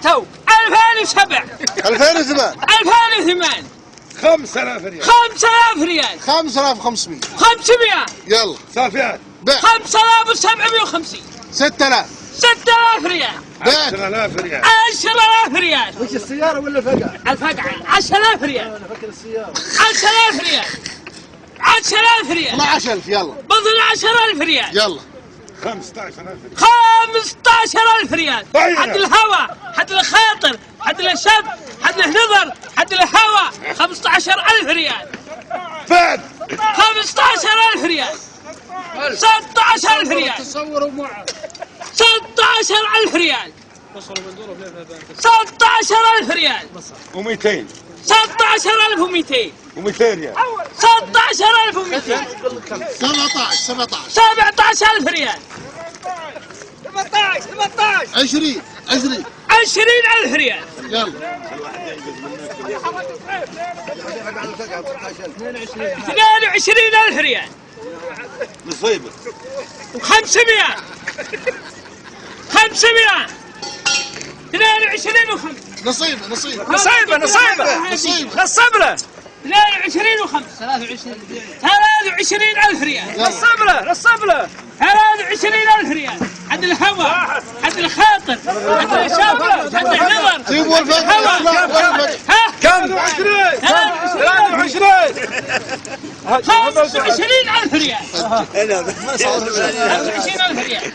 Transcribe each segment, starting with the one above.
تو 2007 2008 2008 5000 ريال 5000 ريال 5500 500 يلا صافيات بيع 5750 6000 6000 ريال بيع 10000 ريال 10000 ريال وش السيارة ولا الفقعة؟ الفقعة 10000 ريال أنا فكر السيارة 10000 ريال 10000 ريال 12000 يلا ب 12000 ريال يلا 15000 ريال 15000 ريال طيب. حد الهوى حد الخاطر حد الشب حد النظر حد الهوى 15000 ريال بعد 15000 ريال 16000 ريال تصوروا معه 16000 ريال 16000 ريال و200 16200 و200 ريال 16200 17 17000 ريال 20 20000 ريال يلا 22000 ريال نصيبه و500 500 22 و5 نصيبه نصيبه نصيب له 22 و5 23000 ريال نصب له 23000 ريال حد الهوى حد الخاطر حد الشاب حد النظر جيبوا الفقعة ها كم 23 25000 ريال 25000 ريال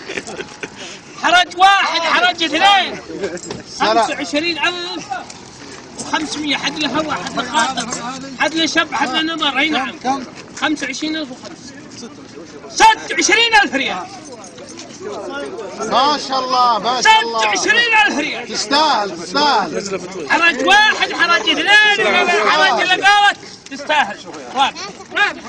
حرج واحد حرج اثنين 25500 حد الهوى حد الخاطر حد الشب حد النظر اي نعم 25000 26000 ريال ما شاء الله ما شاء الله 26000 ريال تستاهل حرج واحد حرج اثنين حرج اللي قالت تستاهل رابح